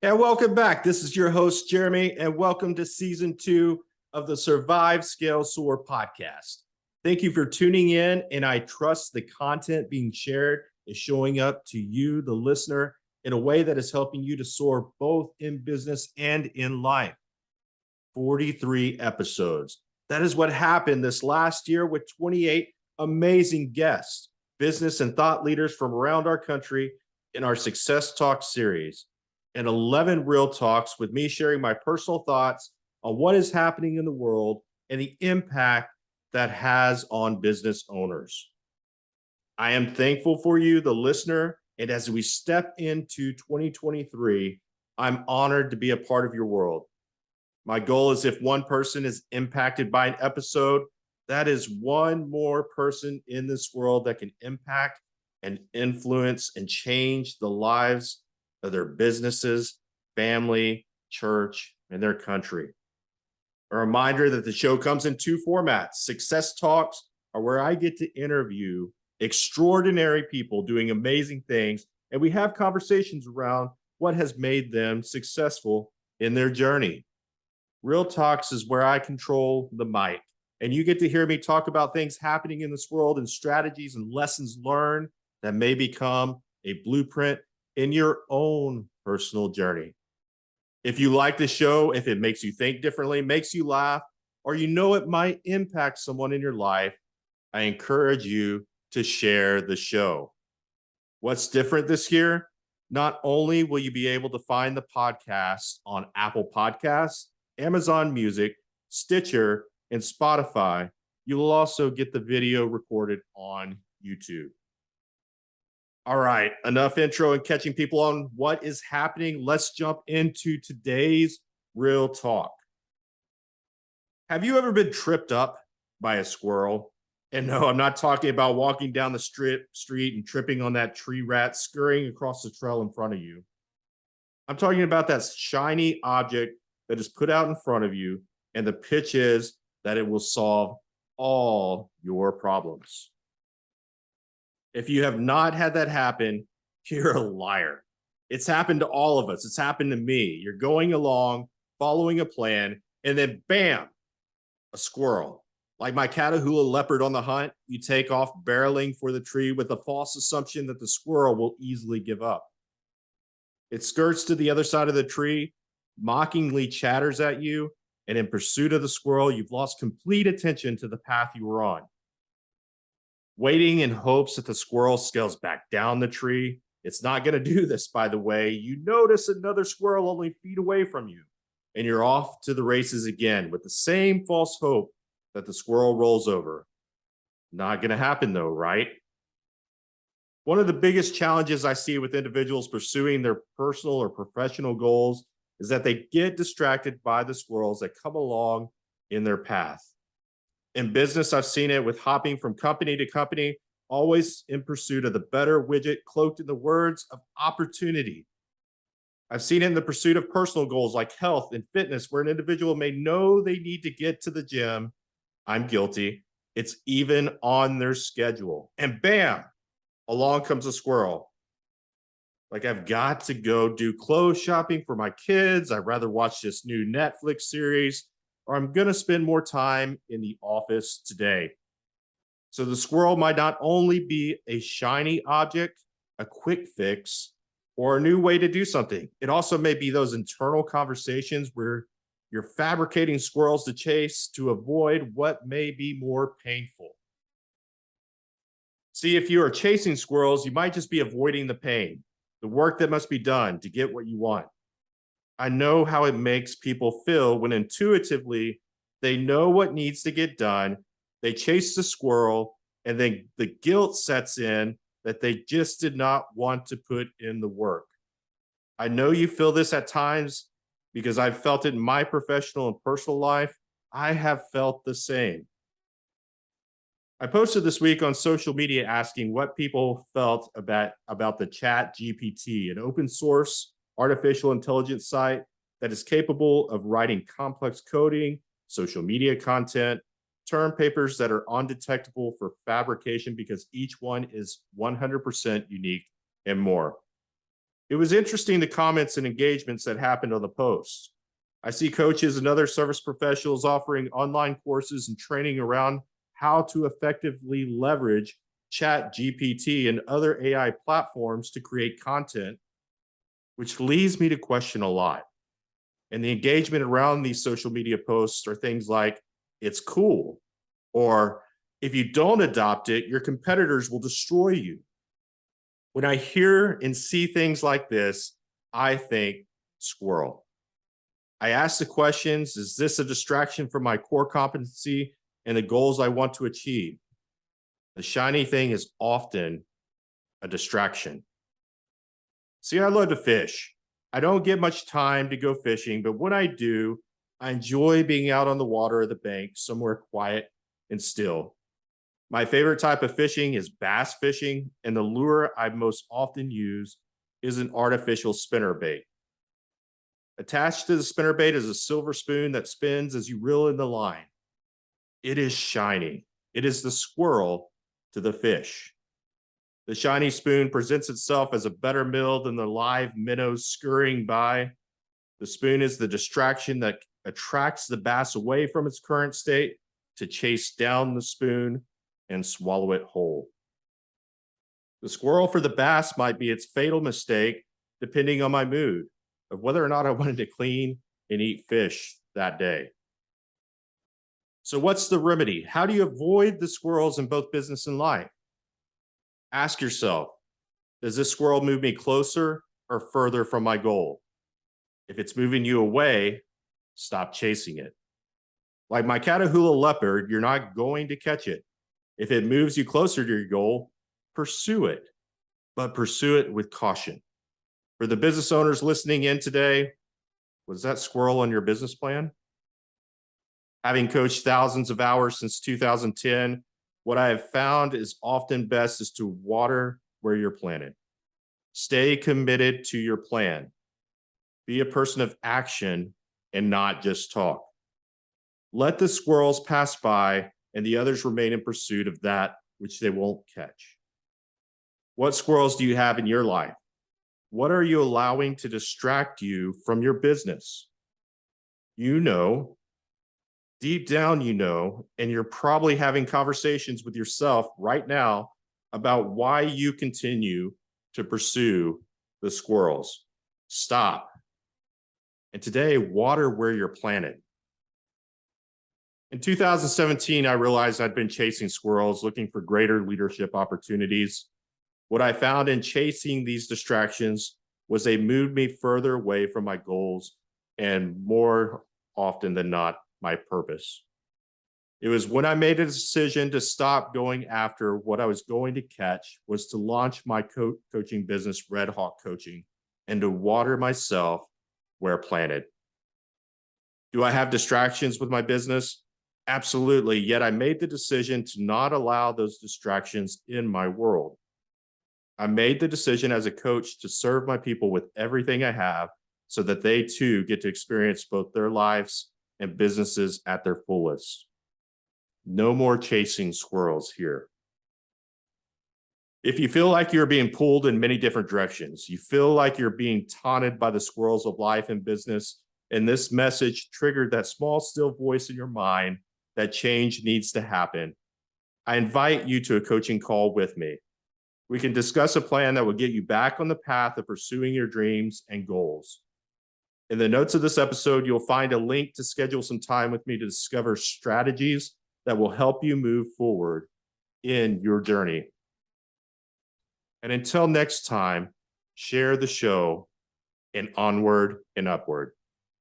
And welcome back. This is your host, Jeremy, and welcome to season 2 of the Survive, Scale, Soar podcast. Thank you for tuning in, and I trust the content being shared is showing up to you, the listener, in a way that is helping you to soar both in business and in life. 43 episodes. That is what happened this last year with 28 amazing guests, business and thought leaders from around our country in our Success Talk series, and 11 real talks with me sharing my personal thoughts on what is happening in the world and the impact that has on business owners. I am thankful for you, the listener, and as we step into 2023, I'm honored to be a part of your world. My goal is if one person is impacted by an episode, that is one more person in this world that can impact and influence and change the lives of their businesses, family, church, and their country. A reminder that the show comes in 2 formats. Success Talks are where I get to interview extraordinary people doing amazing things, and we have conversations around what has made them successful in their journey. Real Talks is where I control the mic, and you get to hear me talk about things happening in this world and strategies and lessons learned that may become a blueprint in your own personal journey. If you like the show, if it makes you think differently, makes you laugh, or you know it might impact someone in your life, I encourage you to share the show. What's different this year? Not only will you be able to find the podcast on Apple Podcasts, Amazon Music, Stitcher, and Spotify, you will also get the video recorded on YouTube. All right, enough intro and catching people on what is happening. Let's jump into today's real talk. Have you ever been tripped up by a squirrel? And no, I'm not talking about walking down the street and tripping on that tree rat scurrying across the trail in front of you. I'm talking about that shiny object that is put out in front of you, and the pitch is that it will solve all your problems. If you have not had that happen, you're a liar. It's happened to all of us. It's happened to me. You're going along, following a plan, and then bam, a squirrel. Like my Catahoula leopard on the hunt, you take off barreling for the tree with the false assumption that the squirrel will easily give up. It skirts to the other side of the tree, mockingly chatters at you, and in pursuit of the squirrel, you've lost complete attention to the path you were on. Waiting in hopes that the squirrel scales back down the tree. It's not going to do this, by the way. You notice another squirrel only feet away from you, and you're off to the races again with the same false hope that the squirrel rolls over. Not going to happen though, right? One of the biggest challenges I see with individuals pursuing their personal or professional goals is that they get distracted by the squirrels that come along in their path. In business, I've seen it with hopping from company to company, always in pursuit of the better widget, cloaked in the words of opportunity. I've seen it in the pursuit of personal goals like health and fitness, where an individual may know they need to get to the gym. I'm guilty. It's even on their schedule. And bam, along comes a squirrel. Like, I've got to go do clothes shopping for my kids. I'd rather watch this new Netflix series, or I'm going to spend more time in the office today. So the squirrel might not only be a shiny object, a quick fix, or a new way to do something. It also may be those internal conversations where you're fabricating squirrels to chase to avoid what may be more painful. See, if you are chasing squirrels, you might just be avoiding the pain, the work that must be done to get what you want. I know how it makes people feel when intuitively they know what needs to get done. They chase the squirrel, and then the guilt sets in that they just did not want to put in the work. I know you feel this at times because I've felt it in my professional and personal life. I have felt the same. I posted this week on social media asking what people felt about the Chat GPT, an open source artificial intelligence site that is capable of writing complex coding, social media content, term papers that are undetectable for fabrication because each one is 100% unique and more. It was interesting the comments and engagements that happened on the post. I see coaches and other service professionals offering online courses and training around how to effectively leverage Chat GPT and other AI platforms to create content, which leads me to question a lot. And the engagement around these social media posts are things like, it's cool, or if you don't adopt it, your competitors will destroy you. When I hear and see things like this, I think squirrel. I ask the questions, is this a distraction from my core competency and the goals I want to achieve? The shiny thing is often a distraction. See, I love to fish. I don't get much time to go fishing, but when I do, I enjoy being out on the water or the bank, somewhere quiet and still. My favorite type of fishing is bass fishing, and the lure I most often use is an artificial spinnerbait. Attached to the spinnerbait is a silver spoon that spins as you reel in the line. It is shiny. It is the squirrel to the fish. The shiny spoon presents itself as a better meal than the live minnows scurrying by. The spoon is the distraction that attracts the bass away from its current state to chase down the spoon and swallow it whole. The squirrel for the bass might be its fatal mistake, depending on my mood of whether or not I wanted to clean and eat fish that day. So what's the remedy? How do you avoid the squirrels in both business and life? Ask yourself, does this squirrel move me closer or further from my goal? If it's moving you away, stop chasing it. Like my Catahoula leopard, you're not going to catch it. If it moves you closer to your goal, pursue it, but pursue it with caution. For the business owners listening in today, was that squirrel on your business plan? Having coached thousands of hours since 2010, what I have found is often best is to water where you're planted. Stay committed to your plan. Be a person of action and not just talk. Let the squirrels pass by and the others remain in pursuit of that which they won't catch. What squirrels do you have in your life? What are you allowing to distract you from your business? You know, deep down you know, and you're probably having conversations with yourself right now about why you continue to pursue the squirrels. Stop. And today, water where you're planted. In 2017, I realized I'd been chasing squirrels, looking for greater leadership opportunities. What I found in chasing these distractions was they moved me further away from my goals and more often than not, my purpose. It was when I made a decision to stop going after what I was going to catch was to launch my coaching business, Red Hawk Coaching, and to water myself where planted. Do I have distractions with my business? Absolutely. Yet I made the decision to not allow those distractions in my world. I made the decision as a coach to serve my people with everything I have so that they too get to experience both their lives and businesses at their fullest. No more chasing squirrels here. If you feel like you're being pulled in many different directions, you feel like you're being taunted by the squirrels of life and business, and this message triggered that small, still voice in your mind that change needs to happen, I invite you to a coaching call with me. We can discuss a plan that will get you back on the path of pursuing your dreams and goals. In the notes of this episode, you'll find a link to schedule some time with me to discover strategies that will help you move forward in your journey. And until next time, share the show and onward and upward.